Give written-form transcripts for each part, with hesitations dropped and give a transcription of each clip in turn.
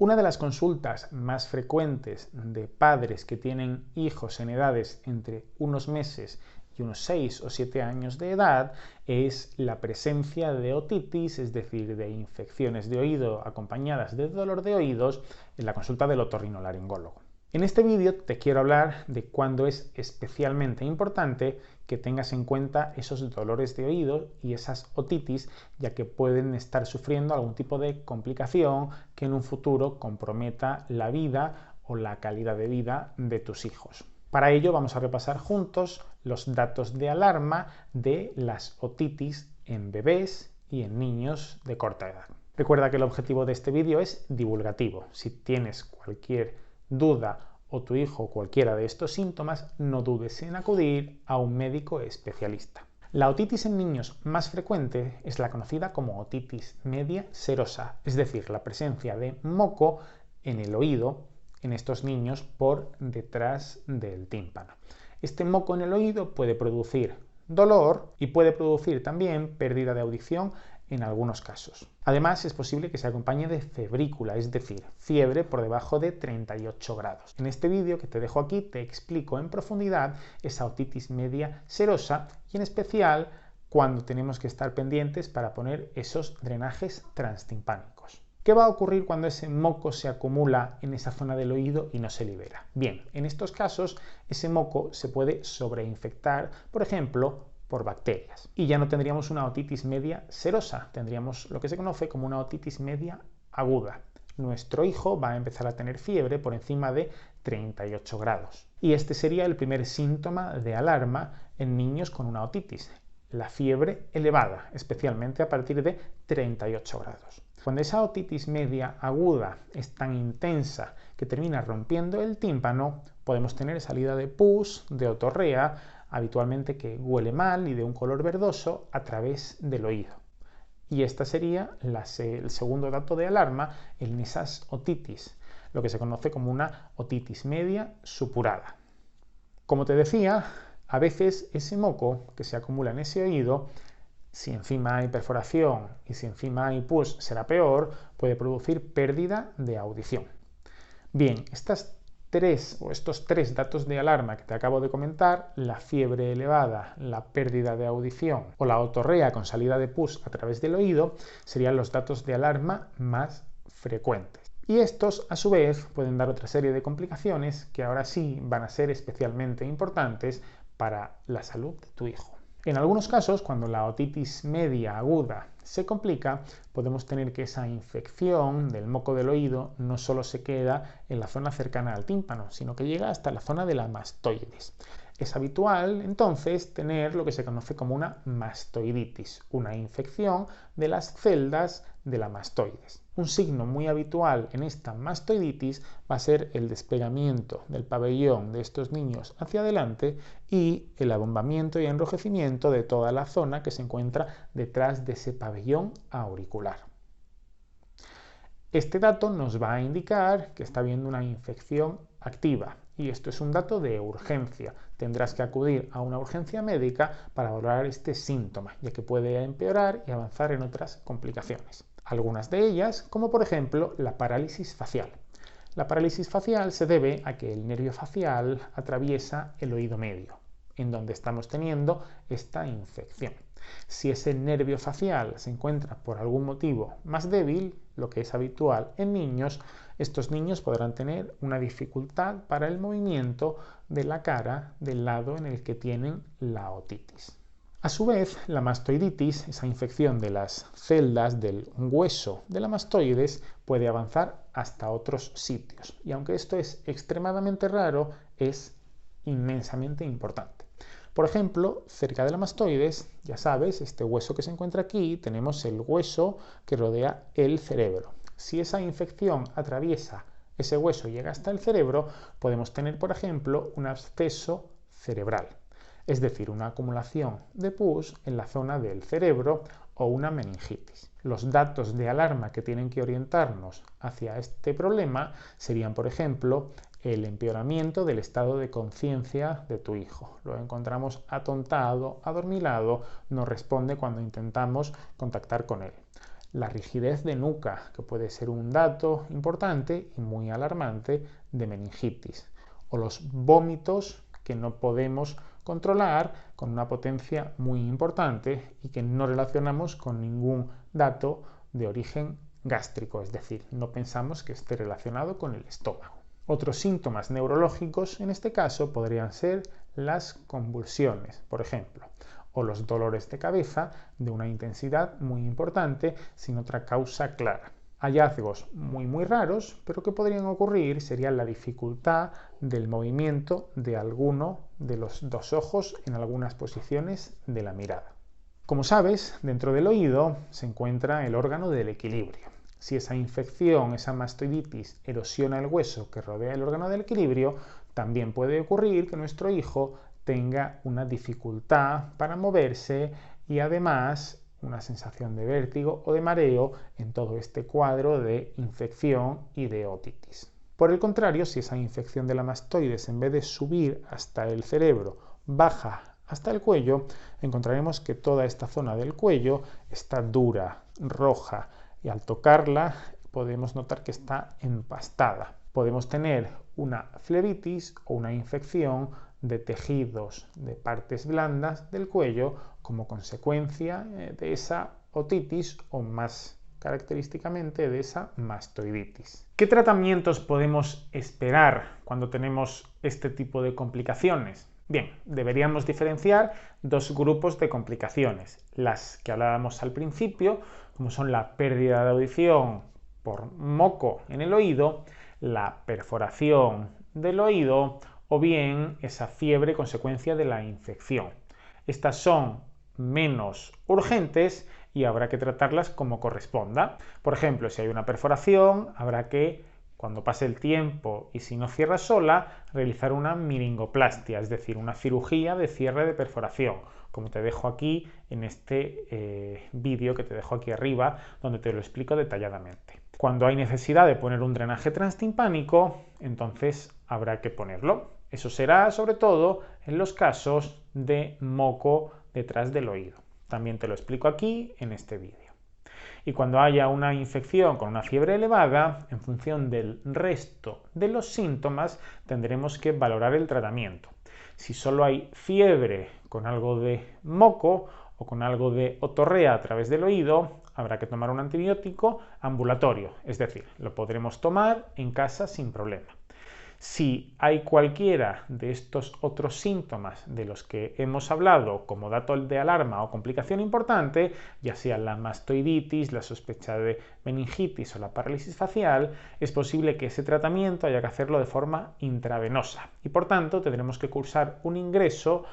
Una de las consultas más frecuentes de padres que tienen hijos en edades entre unos meses y unos 6 o 7 años de edad es la presencia de otitis, es decir, de infecciones de oído acompañadas de dolor de oídos en la consulta del otorrinolaringólogo. En este vídeo te quiero hablar de cuándo es especialmente importante que tengas en cuenta esos dolores de oído y esas otitis, ya que pueden estar sufriendo algún tipo de complicación que en un futuro comprometa la vida o la calidad de vida de tus hijos. Para ello vamos a repasar juntos los datos de alarma de las otitis en bebés y en niños de corta edad. Recuerda que el objetivo de este vídeo es divulgativo. Si tienes cualquier duda o tu hijo cualquiera de estos síntomas, no dudes en acudir a un médico especialista. La otitis en niños más frecuente es la conocida como otitis media serosa, es decir, la presencia de moco en el oído en estos niños por detrás del tímpano. Este moco en el oído puede producir dolor y puede producir también pérdida de audición en algunos casos. Además, es posible que se acompañe de febrícula, es decir, fiebre por debajo de 38 grados. En este vídeo que te dejo aquí te explico en profundidad esa otitis media serosa y en especial cuando tenemos que estar pendientes para poner esos drenajes transtimpánicos. ¿Qué va a ocurrir cuando ese moco se acumula en esa zona del oído y no se libera? Bien, en estos casos ese moco se puede sobreinfectar, por ejemplo, por bacterias. Y ya no tendríamos una otitis media serosa, tendríamos lo que se conoce como una otitis media aguda. Nuestro hijo va a empezar a tener fiebre por encima de 38 grados. Y este sería el primer síntoma de alarma en niños con una otitis, la fiebre elevada, especialmente a partir de 38 grados. Cuando esa otitis media aguda es tan intensa que termina rompiendo el tímpano, podemos tener salida de pus, de otorrea, habitualmente que huele mal y de un color verdoso a través del oído. Y este sería el segundo dato de alarma en esas otitis, lo que se conoce como una otitis media supurada. Como te decía, a veces ese moco que se acumula en ese oído, si encima hay perforación y si encima hay pus, será peor, puede producir pérdida de audición. Bien, estos tres datos de alarma que te acabo de comentar, la fiebre elevada, la pérdida de audición o la otorrea con salida de pus a través del oído, serían los datos de alarma más frecuentes. Y estos, a su vez, pueden dar otra serie de complicaciones que ahora sí van a ser especialmente importantes para la salud de tu hijo. En algunos casos, cuando la otitis media aguda se complica, podemos tener que esa infección del moco del oído no solo se queda en la zona cercana al tímpano, sino que llega hasta la zona de la mastoides. Es habitual, entonces, tener lo que se conoce como una mastoiditis, una infección de las celdas de la mastoides. Un signo muy habitual en esta mastoiditis va a ser el desplegamiento del pabellón de estos niños hacia adelante y el abombamiento y enrojecimiento de toda la zona que se encuentra detrás de ese pabellón auricular. Este dato nos va a indicar que está habiendo una infección activa y esto es un dato de urgencia. Tendrás que acudir a una urgencia médica para valorar este síntoma, ya que puede empeorar y avanzar en otras complicaciones. Algunas de ellas, como por ejemplo la parálisis facial. La parálisis facial se debe a que el nervio facial atraviesa el oído medio, en donde estamos teniendo esta infección. Si ese nervio facial se encuentra por algún motivo más débil, lo que es habitual en niños, estos niños podrán tener una dificultad para el movimiento de la cara del lado en el que tienen la otitis. A su vez, la mastoiditis, esa infección de las celdas del hueso de la mastoides, puede avanzar hasta otros sitios. Y aunque esto es extremadamente raro, es inmensamente importante. Por ejemplo, cerca de la mastoides, ya sabes, este hueso que se encuentra aquí, tenemos el hueso que rodea el cerebro. Si esa infección atraviesa ese hueso y llega hasta el cerebro, podemos tener, por ejemplo, un absceso cerebral, es decir, una acumulación de pus en la zona del cerebro o una meningitis. Los datos de alarma que tienen que orientarnos hacia este problema serían, por ejemplo, el empeoramiento del estado de conciencia de tu hijo. Lo encontramos atontado, adormilado, no responde cuando intentamos contactar con él. la rigidez de nuca, que puede ser un dato importante y muy alarmante de meningitis, o los vómitos que no podemos controlar con una potencia muy importante y que no relacionamos con ningún dato de origen gástrico, es decir, no pensamos que esté relacionado con el estómago. Otros síntomas neurológicos en este caso podrían ser las convulsiones, por ejemplo, o los dolores de cabeza de una intensidad muy importante sin otra causa clara. Hallazgos muy raros, pero que podrían ocurrir serían la dificultad del movimiento de alguno de los dos ojos en algunas posiciones de la mirada. Como sabes, dentro del oído se encuentra el órgano del equilibrio. Si esa infección, esa mastoiditis, erosiona el hueso que rodea el órgano del equilibrio, también puede ocurrir que nuestro hijo tenga una dificultad para moverse y además una sensación de vértigo o de mareo en todo este cuadro de infección y de otitis. Por el contrario, si esa infección de la mastoides, en vez de subir hasta el cerebro, baja hasta el cuello, encontraremos que toda esta zona del cuello está dura, roja, y al tocarla podemos notar que está empastada. Podemos tener una flebitis o una infección de tejidos, de partes blandas del cuello como consecuencia de esa otitis o más característicamente de esa mastoiditis. ¿Qué tratamientos podemos esperar cuando tenemos este tipo de complicaciones? Bien, deberíamos diferenciar dos grupos de complicaciones, las que hablábamos al principio, como son la pérdida de audición por moco en el oído, la perforación del oído o bien esa fiebre consecuencia de la infección. Estas son menos urgentes y habrá que tratarlas como corresponda. Por ejemplo, si hay una perforación, habrá que, cuando pase el tiempo y si no cierra sola, realizar una miringoplastia, es decir, una cirugía de cierre de perforación, como te dejo aquí en este vídeo que te dejo aquí arriba, donde te lo explico detalladamente. Cuando hay necesidad de poner un drenaje transtimpánico, entonces habrá que ponerlo. Eso será sobre todo en los casos de moco detrás del oído. También te lo explico aquí en este vídeo. Y cuando haya una infección con una fiebre elevada, en función del resto de los síntomas, tendremos que valorar el tratamiento. Si solo hay fiebre con algo de moco o con algo de otorrea a través del oído, habrá que tomar un antibiótico ambulatorio, es decir, lo podremos tomar en casa sin problema. Si hay cualquiera de estos otros síntomas de los que hemos hablado como dato de alarma o complicación importante, ya sea la mastoiditis, la sospecha de meningitis o la parálisis facial, es posible que ese tratamiento haya que hacerlo de forma intravenosa y por tanto tendremos que cursar un ingreso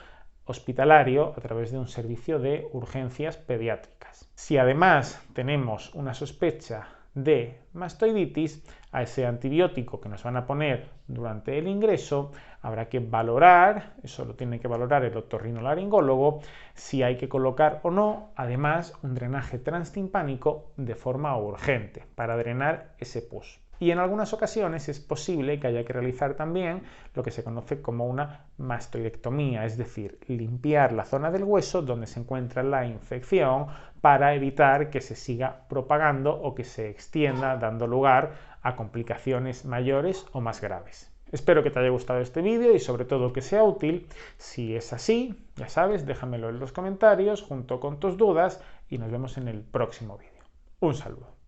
hospitalario a través de un servicio de urgencias pediátricas. Si además tenemos una sospecha de mastoiditis, a ese antibiótico que nos van a poner durante el ingreso habrá que valorar, eso lo tiene que valorar el otorrinolaringólogo, si hay que colocar o no, además, un drenaje transtimpánico de forma urgente para drenar ese pus. Y en algunas ocasiones es posible que haya que realizar también lo que se conoce como una mastoidectomía, es decir, limpiar la zona del hueso donde se encuentra la infección para evitar que se siga propagando o que se extienda, dando lugar a complicaciones mayores o más graves. Espero que te haya gustado este vídeo y sobre todo que sea útil. Si es así, ya sabes, déjamelo en los comentarios junto con tus dudas y nos vemos en el próximo vídeo. Un saludo.